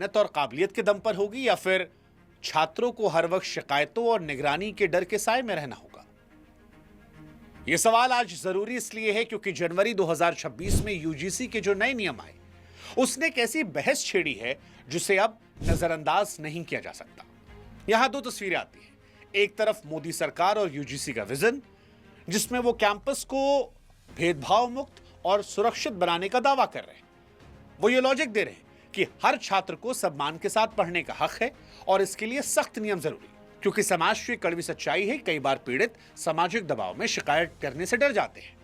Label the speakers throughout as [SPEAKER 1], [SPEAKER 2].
[SPEAKER 1] मेहनत और काबिलियत के दम पर होगी या फिर छात्रों को हर वक्त शिकायतों और निगरानी के डर के साए में रहना होगा? यह सवाल आज जरूरी इसलिए है क्योंकि जनवरी 2026 में यूजीसी के जो नए नियम आए उसने एक ऐसी बहस छेड़ी है जिसे अब नजरअंदाज नहीं किया जा सकता। यहां दो तस्वीरें आती हैं। एक तरफ मोदी सरकार और यूजीसी का विजन, जिसमें वो कैंपस को भेदभाव मुक्त और सुरक्षित बनाने का दावा कर रहे हैं। वो ये लॉजिक दे रहे हैं कि हर छात्र को सम्मान के साथ पढ़ने का हक है और इसके लिए सख्त नियम जरूरी, क्योंकि समाज की कड़वी सच्चाई है, कई बार पीड़ित सामाजिक दबाव में शिकायत करने से डर जाते हैं।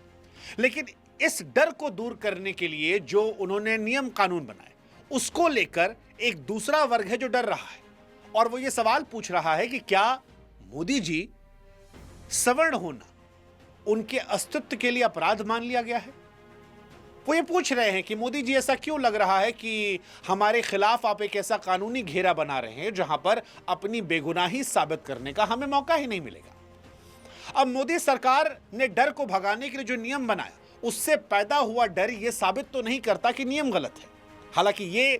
[SPEAKER 1] लेकिन इस डर को दूर करने के लिए जो उन्होंने नियम कानून बनाए, उसको लेकर एक दूसरा वर्ग है जो डर रहा है और वो ये सवाल पूछ रहा है कि क्या मोदी जी सवर्ण होना उनके अस्तित्व के लिए अपराध मान लिया गया है? वो ये पूछ रहे हैं कि मोदी जी, ऐसा क्यों लग रहा है कि हमारे खिलाफ आप एक ऐसा कानूनी घेरा बना रहे हैं जहां पर अपनी बेगुनाही साबित करने का हमें मौका ही नहीं मिलेगा। अब मोदी सरकार ने डर को भगाने के लिए जो नियम बनाया, उससे पैदा हुआ डर यह साबित तो नहीं करता कि नियम गलत है। हालांकि यह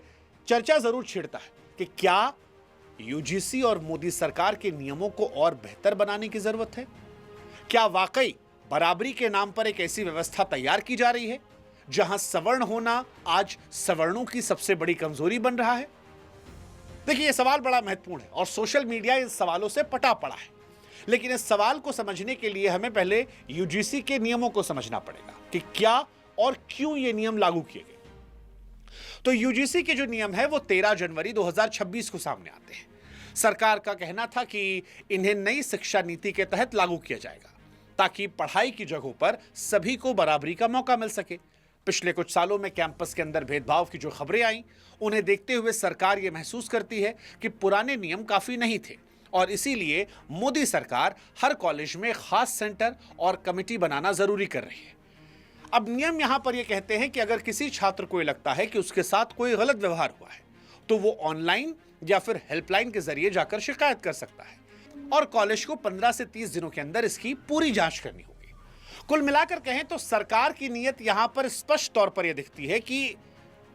[SPEAKER 1] चर्चा जरूर छिड़ता है कि क्या यूजीसी और मोदी सरकार के नियमों को और बेहतर बनाने की जरूरत है? क्या वाकई बराबरी के नाम पर एक ऐसी व्यवस्था तैयार की जा रही है जहां सवर्ण होना आज सवर्णों की सबसे बड़ी कमजोरी बन रहा है? देखिए, यह सवाल बड़ा महत्वपूर्ण है और सोशल मीडिया इन सवालों से पटा पड़ा है। लेकिन इस सवाल को समझने के लिए हमें पहले यूजीसी के नियमों को समझना पड़ेगा कि क्या और क्यों ये नियम लागू किए गए। तो यूजीसी के जो नियम है वो 13 जनवरी 2026 को सामने आते हैं। सरकार का कहना था कि इन्हें नई शिक्षा नीति के तहत लागू किया जाएगा ताकि पढ़ाई की जगहों पर सभी को बराबरी का मौका मिल सके। पिछले कुछ सालों में कैंपस के अंदर भेदभाव की जो खबरें आई, उन्हें देखते हुए सरकार यह महसूस करती है कि पुराने नियम काफी नहीं थे और इसीलिए मोदी सरकार हर कॉलेज में खास सेंटर और कमेटी बनाना जरूरी कर रही है। अब नियम यहां पर यह कहते हैं कि अगर किसी छात्र को लगता है कि उसके साथ कोई गलत व्यवहार हुआ है तो वो ऑनलाइन या फिर हेल्पलाइन के जरिए जाकर शिकायत कर सकता है और कॉलेज को 15 से 30 दिनों के अंदर इसकी पूरी जांच करनी होगी। कुल मिलाकर कहें तो सरकार की नीयत यहां पर स्पष्ट तौर पर यह दिखती है कि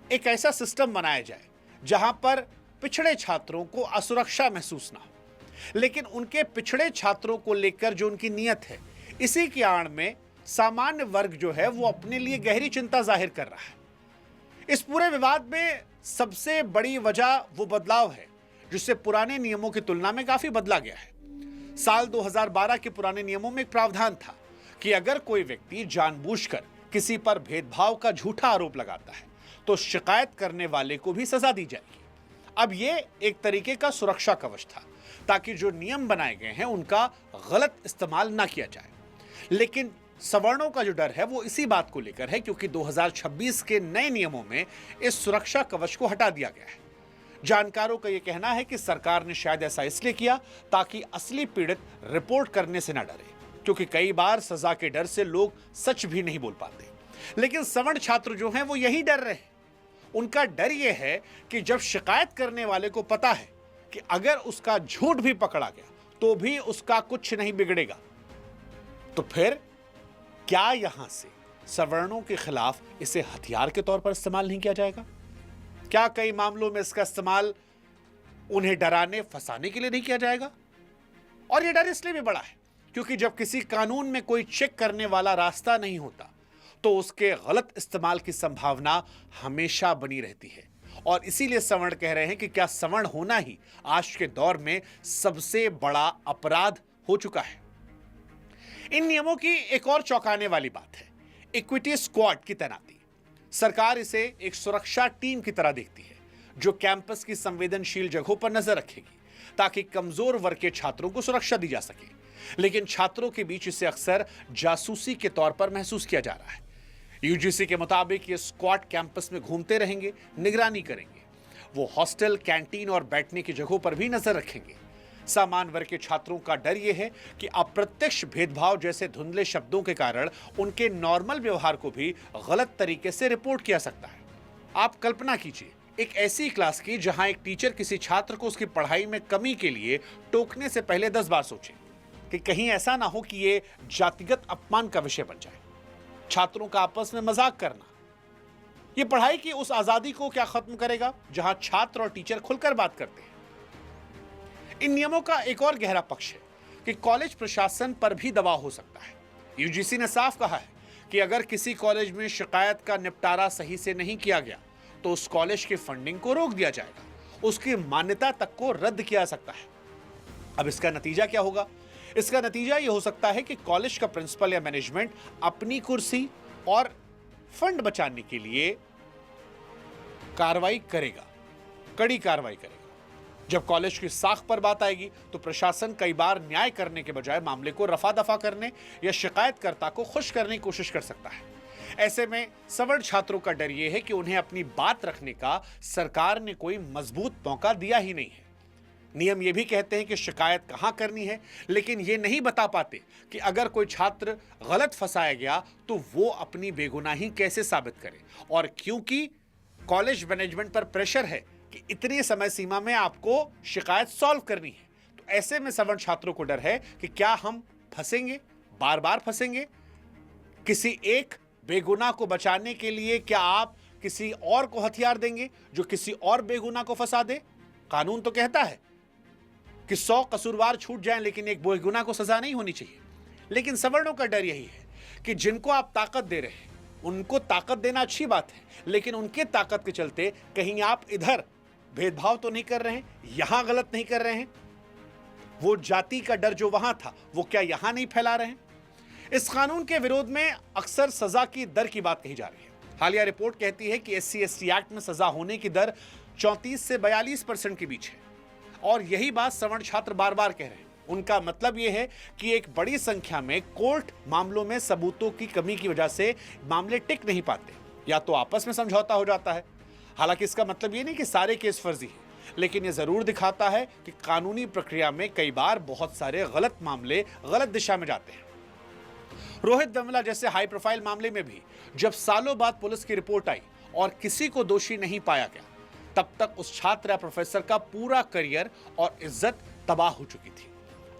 [SPEAKER 1] एक ऐसा सिस्टम बनाया जाए जहां पर पिछड़े छात्रों को असुरक्षा महसूस ना हो। लेकिन उनके पिछड़े छात्रों को लेकर जो उनकी नीयत है, इसी की आड़ में सामान्य वर्ग जो है वो अपने लिए गहरी चिंता जाहिर कर रहा है। इस पूरे विवाद में सबसे बड़ी वजह वो बदलाव है जिससे पुराने नियमों की तुलना में काफी बदला गया है। साल 2012 के पुराने नियमों में एक प्रावधान था कि अगर कोई व्यक्ति जानबूझकर किसी पर भेदभाव का झूठा आरोप लगाता है तो शिकायत करने वाले को भी सजा दी जाएगी। अब यह एक तरीके का सुरक्षा कवच था ताकि जो नियम बनाए गए हैं उनका गलत इस्तेमाल ना किया जाए। लेकिन सवर्णों का जो डर है वो इसी बात को लेकर है क्योंकि 2026 के नए नियमों में इस सुरक्षा कवच को हटा दिया गया है। जानकारों का यह कहना है कि सरकार ने शायद ऐसा इसलिए किया ताकि असली पीड़ित रिपोर्ट करने से ना डरे, क्योंकि कई बार सजा के डर से लोग सच भी नहीं बोल पाते। लेकिन सवर्ण छात्र जो हैं वो यही डर रहे हैं। उनका डर यह है कि जब शिकायत करने वाले को पता है कि अगर उसका झूठ भी पकड़ा गया तो भी उसका कुछ नहीं बिगड़ेगा, तो फिर क्या यहां से सवर्णों के खिलाफ इसे हथियार के तौर पर इस्तेमाल नहीं किया जाएगा? क्या कई मामलों में इसका इस्तेमाल उन्हें डराने फंसाने के लिए नहीं किया जाएगा? और यह डर इसलिए भी बड़ा है क्योंकि जब किसी कानून में कोई चेक करने वाला रास्ता नहीं होता तो उसके गलत इस्तेमाल की संभावना हमेशा बनी रहती है। और इसीलिए सवर्ण कह रहे हैं कि क्या सवर्ण होना ही आज के दौर में सबसे बड़ा अपराध हो चुका है। इन नियमों की एक और चौंकाने वाली बात है इक्विटी स्क्वाड की तैनाती। सरकार इसे एक सुरक्षा टीम की तरह देखती है जो कैंपस की संवेदनशील जगहों पर नजर रखेगी ताकि कमजोर वर्ग के छात्रों को सुरक्षा दी जा सके। लेकिन छात्रों के बीच इसे अक्सर जासूसी के तौर पर महसूस किया जा रहा है। यूजीसी के मुताबिक ये स्क्वाड कैंपस में घूमते रहेंगे, निगरानी करेंगे। वो हॉस्टल, कैंटीन और बैठने की जगहों पर भी नजर रखेंगे। सामान्य वर्ग के छात्रों का डर यह है कि अप्रत्यक्ष भेदभाव जैसे धुंधले शब्दों के कारण उनके नॉर्मल व्यवहार को भी गलत तरीके से रिपोर्ट किया सकता है। आप कल्पना कीजिए एक ऐसी क्लास की जहां एक टीचर किसी छात्र को उसकी पढ़ाई में कमी के लिए टोकने से पहले 10 बार सोचे कि कहीं ऐसा ना हो कि यह जातिगत अपमान का विषय बन जाए। छात्रों का आपस में मजाक करना, ये पढ़ाई की उस आजादी को क्या खत्म करेगा जहां छात्र और टीचर खुलकर बात करते हैं? इन नियमों का एक और गहरा पक्ष है कि कॉलेज प्रशासन पर भी दबाव हो सकता है। यूजीसी ने साफ कहा है कि अगर किसी कॉलेज में शिकायत का निपटारा सही से नहीं किया गया तो उस कॉलेज की फंडिंग को रोक दिया जाएगा, उसकी मान्यता तक को रद्द किया जा सकता है। अब इसका नतीजा क्या होगा? इसका नतीजा यह हो सकता है कि कॉलेज का प्रिंसिपल या मैनेजमेंट अपनी कुर्सी और फंड बचाने के लिए कार्रवाई करेगा, कड़ी कार्रवाई करेगा। जब कॉलेज की साख पर बात आएगी तो प्रशासन कई बार न्याय करने के बजाय मामले को रफा दफा करने या शिकायतकर्ता को खुश करने की कोशिश कर सकता है। ऐसे में सवर्ण छात्रों का डर यह है कि उन्हें अपनी बात रखने का सरकार ने कोई मजबूत मौका दिया ही नहीं है। नियम यह भी कहते हैं कि शिकायत कहां करनी है, लेकिन यह नहीं बता पाते कि अगर कोई छात्र गलत फंसाया गया तो वो अपनी बेगुनाही कैसे साबित करे। और क्योंकि कॉलेज मैनेजमेंट पर प्रेशर है कि इतनी समय सीमा में आपको शिकायत सॉल्व करनी है, तो ऐसे में सवर्ण छात्रों को डर है कि क्या हम फंसेंगे, बार बार फंसेंगे। किसी एक बेगुनाह को बचाने के लिए क्या आप किसी और को हथियार देंगे जो किसी और बेगुनाह को फंसा दे? कानून तो कहता है कि 100 कसूरवार छूट जाएं, लेकिन एक बेगुनाह को सजा नहीं होनी चाहिए। लेकिन सवर्णों का डर यही है कि जिनको आप ताकत दे रहे हैं उनको ताकत देना अच्छी बात है, लेकिन उनके ताकत के चलते कहीं आप इधर भेदभाव तो नहीं कर रहे हैं, यहां गलत नहीं कर रहे हैं। वो जाति का डर जो वहां था वो क्या यहां नहीं फैला रहे हैं? इस कानून के विरोध में अक्सर सजा की दर की बात कही जा रही है। हालिया रिपोर्ट कहती है कि SC/ST एक्ट में सजा होने की दर 34 से 42% के बीच है, और यही बात सवर्ण छात्र बार बार कह रहे हैं। उनका मतलब यह है कि एक बड़ी संख्या में कोर्ट मामलों में सबूतों की कमी की वजह से मामले टिक नहीं पाते, या तो आपस में समझौता हो जाता है। हालांकि इसका मतलब यह नहीं कि सारे केस फर्जी हैं, लेकिन यह जरूर दिखाता है कि कानूनी प्रक्रिया में कई बार बहुत सारे गलत मामले गलत दिशा में जाते हैं। रोहित वेमुला जैसे हाई प्रोफाइल मामले में भी जब सालों बाद पुलिस की रिपोर्ट आई और किसी को दोषी नहीं पाया गया, तब तक उस छात्र या प्रोफेसर का पूरा करियर और इज्जत तबाह हो चुकी थी।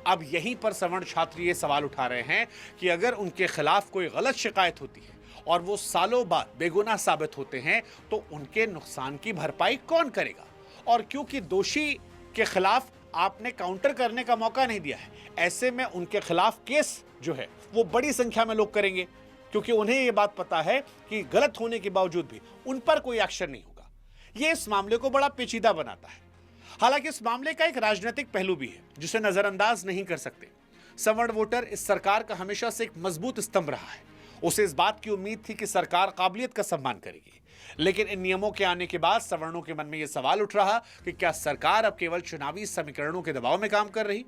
[SPEAKER 1] अब यहीं पर सवर्ण छात्र ये सवाल उठा रहे हैं कि अगर उनके खिलाफ कोई गलत शिकायत होती है और वो सालों बाद बेगुनाह साबित होते हैं तो उनके नुकसान की भरपाई कौन करेगा? और क्योंकि दोषी के खिलाफ आपने काउंटर करने का मौका नहीं दिया है, ऐसे में उनके खिलाफ केस जो है वो बड़ी संख्या में लोग करेंगे, क्योंकि उन्हें ये बात पता है कि गलत होने के बावजूद भी उन पर कोई एक्शन नहीं होगा। ये इस मामले को बड़ा पेचीदा बनाता है। हालांकि इस मामले का एक राजनीतिक पहलू भी है जिसे नजरअंदाज नहीं कर सकते। सवर्ण वोटर इस सरकार का हमेशा से एक मजबूत स्तंभ रहा है। उसे इस बात की उम्मीद थी कि सरकार काबिलियत का सम्मान करेगी, लेकिन इन नियमों के आने के बाद सवर्णों के मन में यह सवाल उठ रहा कि क्या सरकार अब केवल चुनावी समीकरणों के दबाव में काम कर रही?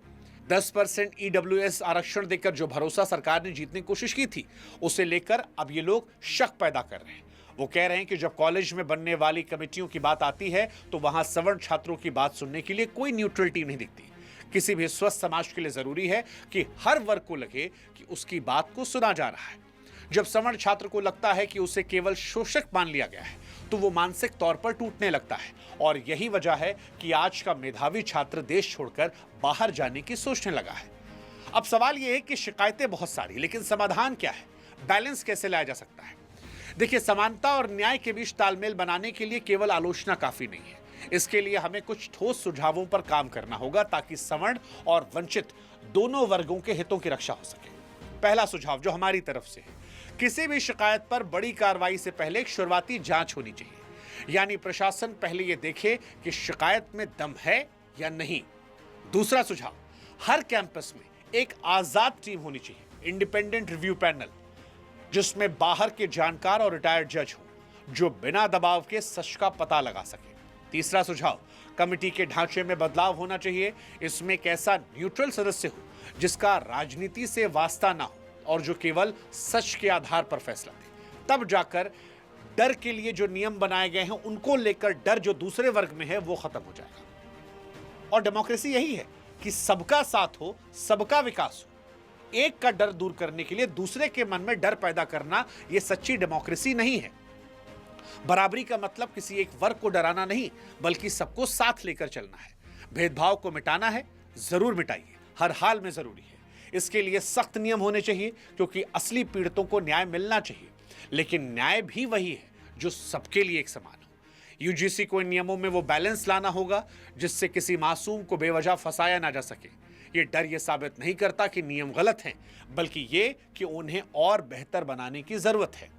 [SPEAKER 1] 10% EWS आरक्षण देकर जो भरोसा सरकार ने जीतने की कोशिश की थी, उसे लेकर अब ये लोग शक पैदा कर रहे हैं। वो कह रहे हैं कि जब कॉलेज में बनने वाली कमेटियों की बात आती है तो वहां सवर्ण छात्रों की बात सुनने के लिए कोई न्यूट्रलिटी नहीं दिखती। किसी भी स्वस्थ समाज के लिए जरूरी है कि हर वर्ग को लगे कि उसकी बात को सुना जा रहा है। जब सवर्ण छात्र को लगता है कि उसे केवल शोषक मान लिया गया है तो वो मानसिक तौर पर टूटने लगता है, और यही वजह है कि आज का मेधावी छात्र देश छोड़कर बाहर जाने की सोचने लगा है। अब सवाल यह है कि शिकायतें बहुत सारी, लेकिन समाधान क्या है? बैलेंस कैसे लाया जा सकता है? देखिए, समानता और न्याय के बीच तालमेल बनाने के लिए केवल आलोचना काफी नहीं है। इसके लिए हमें कुछ ठोस सुझावों पर काम करना होगा ताकि सवर्ण और वंचित दोनों वर्गों के हितों की रक्षा हो सके। पहला सुझाव जो हमारी तरफ से है, किसी भी शिकायत पर बड़ी कार्रवाई से पहले एक शुरुआती जांच होनी चाहिए। यानी प्रशासन पहले यह देखे कि शिकायत में दम है या नहीं। दूसरा सुझाव, हर कैंपस में एक आजाद टीम होनी चाहिए, इंडिपेंडेंट रिव्यू पैनल, जिसमें बाहर के जानकार और रिटायर्ड जज हो जो बिना दबाव के सच का पता लगा सके। तीसरा सुझाव, कमेटी के ढांचे में बदलाव होना चाहिए। इसमें एक ऐसा न्यूट्रल सदस्य हो जिसका राजनीति से वास्ता ना हो और जो केवल सच के आधार पर फैसला दे। तब जाकर डर के लिए जो नियम बनाए गए हैं उनको लेकर डर जो दूसरे वर्ग में है वो खत्म हो जाएगा। और डेमोक्रेसी यही है कि सबका साथ हो, सबका विकास हो। एक का डर दूर करने के लिए दूसरे के मन में डर पैदा करना यह सच्ची डेमोक्रेसी नहीं है। बराबरी का मतलब किसी एक वर्ग को डराना नहीं, बल्कि सबको साथ लेकर चलना है। भेदभाव को मिटाना है, जरूर मिटाइए, हर हाल में जरूरी है। इसके लिए सख्त नियम होने चाहिए क्योंकि असली पीड़ितों को न्याय मिलना चाहिए। लेकिन न्याय भी वही है जो सबके लिए एक समान हो। यूजीसी को इन नियमों में वो बैलेंस लाना होगा जिससे किसी मासूम को बेवजह फंसाया ना जा सके। ये डर ये साबित नहीं करता कि नियम गलत हैं, बल्कि ये कि उन्हें और बेहतर बनाने की जरूरत है।